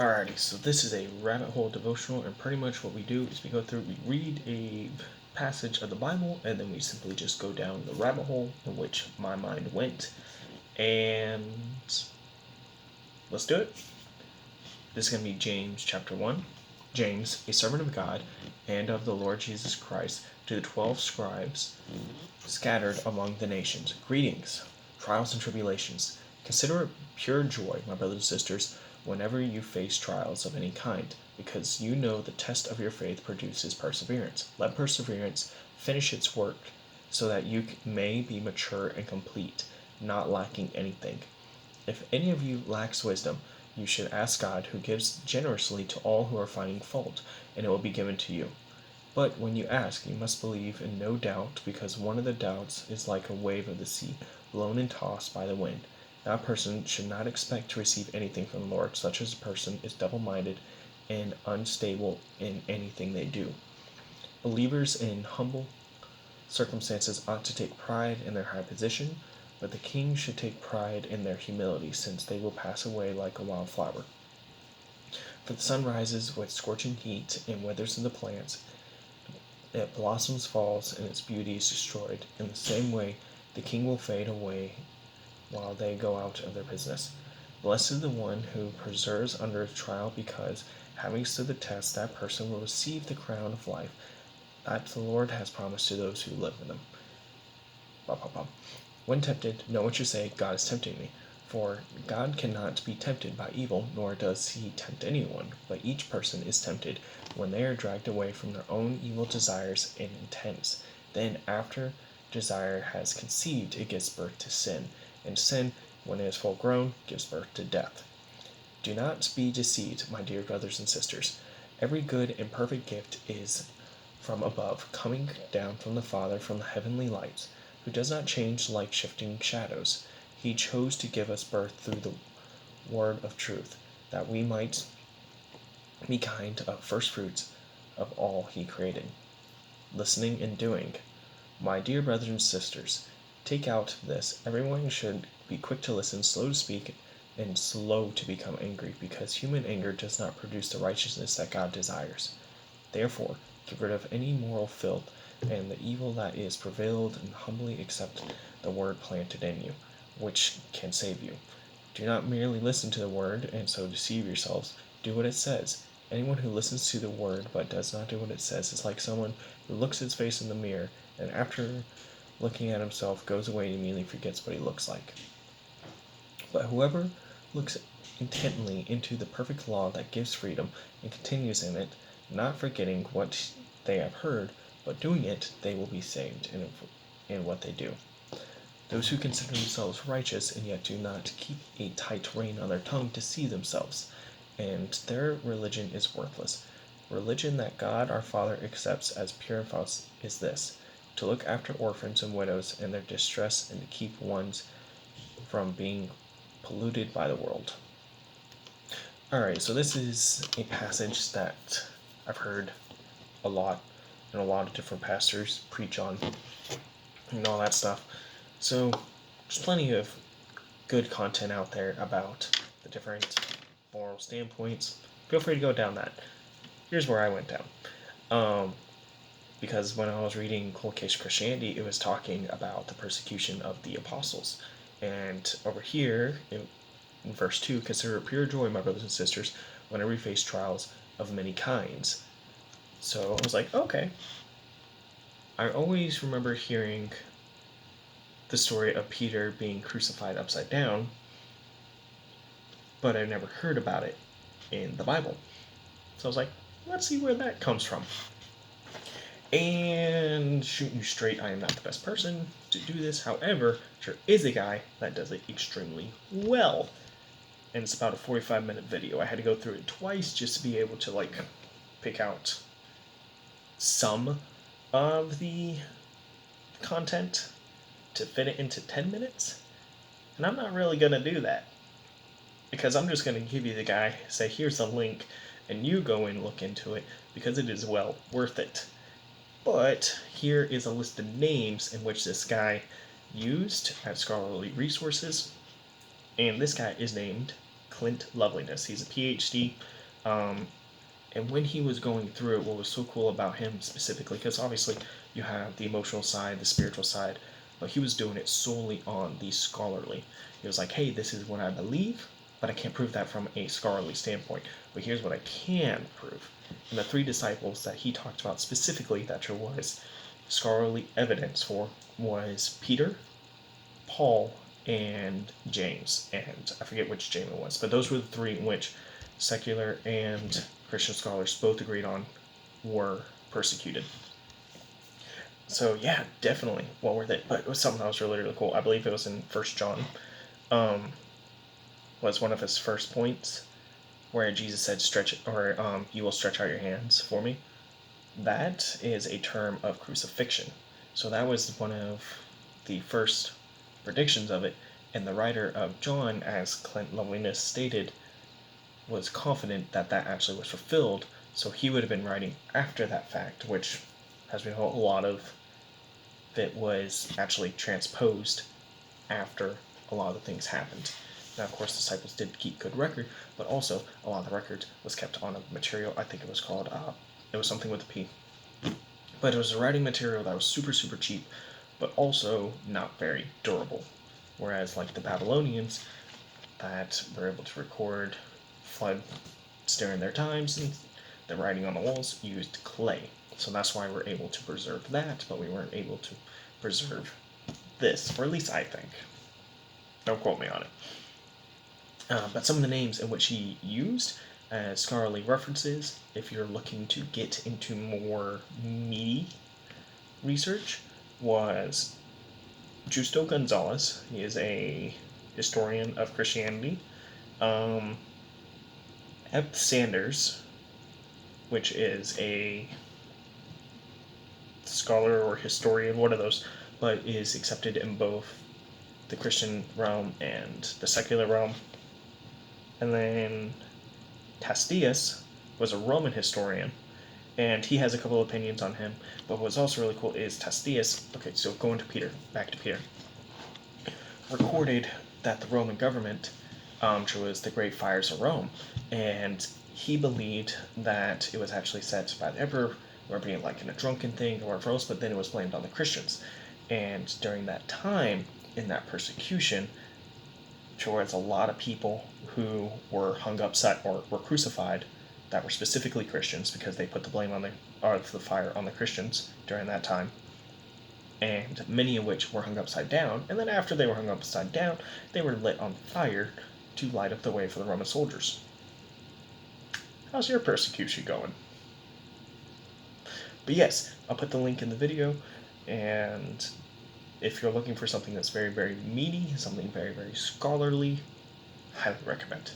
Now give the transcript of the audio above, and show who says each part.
Speaker 1: Alrighty, so this is a rabbit hole devotional, and pretty much what we do is we go through, we read a passage of the Bible, and then we simply just go down the rabbit hole in which my mind went. And let's do it. This is going to be James chapter 1. James, a servant of God and of the Lord Jesus Christ, to the 12 scribes scattered among the nations. Greetings, trials and tribulations. Consider it pure joy, my brothers and sisters, whenever you face trials of any kind, because you know the test of your faith produces perseverance. Let perseverance finish its work, so that you may be mature and complete, not lacking anything. If any of you lacks wisdom, you should ask God, who gives generously to all who are finding fault, and it will be given to you. But when you ask, you must believe and no doubt, because one of the doubts is like a wave of the sea, blown and tossed by the wind. That person should not expect to receive anything from the Lord. Such a person is double-minded and unstable in anything they do. Believers in humble circumstances ought to take pride in their high position, but the king should take pride in their humility, since they will pass away like a wild flower. For the sun rises with scorching heat and withers the plants. It blossoms, falls, and its beauty is destroyed. In the same way, the king will fade away while they go out of their business. Blessed is the one who perseveres under trial, because, having stood the test, that person will receive the crown of life that the Lord has promised to those who live in them. When tempted, no one should say, God is tempting me. For God cannot be tempted by evil, nor does he tempt anyone. But each person is tempted when they are dragged away from their own evil desires and intents. Then, after desire has conceived, it gives birth to sin. And sin, when it is full grown, gives birth to death. Do not be deceived, my dear brothers and sisters. Every good and perfect gift is from above, coming down from the Father, from the heavenly lights, who does not change like shifting shadows. He chose to give us birth through the word of truth, that we might be kind of first fruits of all he created. Listening and doing. My dear brothers and sisters, take out this. Everyone should be quick to listen, slow to speak, and slow to become angry, because human anger does not produce the righteousness that God desires. Therefore, get rid of any moral filth and the evil that is prevailed, and humbly accept the word planted in you, which can save you. Do not merely listen to the word and so deceive yourselves. Do what it says. Anyone who listens to the word but does not do what it says is like someone who looks at his face in the mirror and after looking at himself goes away and immediately forgets what he looks like. But whoever looks intently into the perfect law that gives freedom and continues in it, not forgetting what they have heard, but doing it, they will be saved in what they do. Those who consider themselves righteous and yet do not keep a tight rein on their tongue deceive themselves, and their religion is worthless. Religion that God our Father accepts as pure and false is this: to look after orphans and widows in their distress, and to keep ones from being polluted by the world. Alright, so this is a passage that I've heard a lot, and a lot of different pastors preach on, and all that stuff. So, there's plenty of good content out there about the different moral standpoints. Feel free to go down that. Here's where I went down. Because when I was reading Cold Case Christianity, it was talking about the persecution of the apostles. And over here, in verse 2, consider it pure joy, my brothers and sisters, whenever you face trials of many kinds. So I was like, okay. I always remember hearing the story of Peter being crucified upside down, but I never heard about it in the Bible. So I was like, let's see where that comes from. And shoot you straight, I am not the best person to do this. However, there is a guy that does it extremely well. And it's about a 45-minute video. I had to go through it twice just to be able to, pick out some of the content to fit it into 10 minutes. And I'm not really going to do that, because I'm just going to give you the guy, say, here's a link, and you go and look into it, because it is well worth it. But here is a list of names in which this guy used at scholarly resources, and this guy is named Clint Loveliness. He's a PhD. And when he was going through it, what was so cool about him specifically, because obviously you have the emotional side, the spiritual side, but he was doing it solely on the scholarly. He was like, hey, this is what I believe, but I can't prove that from a scholarly standpoint. But here's what I can prove. And the three disciples that he talked about specifically that there was scholarly evidence for was Peter, Paul, and James. And I forget which James it was, but those were the three in which secular and Christian scholars both agreed on were persecuted. So yeah, definitely well worth it. But it was something that was really, really cool. I believe it was in First John. Was one of his first points where Jesus said, "Stretch or you will stretch out your hands for me." That is a term of crucifixion. So that was one of the first predictions of it. And the writer of John, as Clint Loveliness stated, was confident that that actually was fulfilled. So he would have been writing after that fact, which, as we know, a lot of it was actually transposed after a lot of the things happened. Now, of course, the disciples did keep good record, but also a lot of the records was kept on a material. I think it was called, it was something with a P. But it was a writing material that was super, super cheap, but also not very durable. Whereas, like the Babylonians, that were able to record floods during their times, and the writing on the walls used clay. So that's why we're able to preserve that, but we weren't able to preserve this, or at least I think. Don't quote me on it. But some of the names in which he used as scholarly references, if you're looking to get into more meaty research, was Justo Gonzalez. He is a historian of Christianity. Eb Sanders, which is a scholar or historian, one of those, but is accepted in both the Christian realm and the secular realm. And then Tastius was a Roman historian, and he has a couple of opinions on him. But what's also really cool is Tastius, okay, so going to Peter, back to Peter, recorded that the Roman government was the Great Fires of Rome, and he believed that it was actually set by the emperor, or being like in a drunken thing or whatever else, but then it was blamed on the Christians. And during that time, in that persecution, there was a lot of people who were hung upside or were crucified that were specifically Christians because they put the blame on the fire on the Christians during that time, and many of which were hung upside down. And then after they were hung upside down, they were lit on fire to light up the way for the Roman soldiers. How's your persecution going? But yes, I'll put the link in the video, and if you're looking for something that's very, very meaty, something very, very scholarly, highly recommend.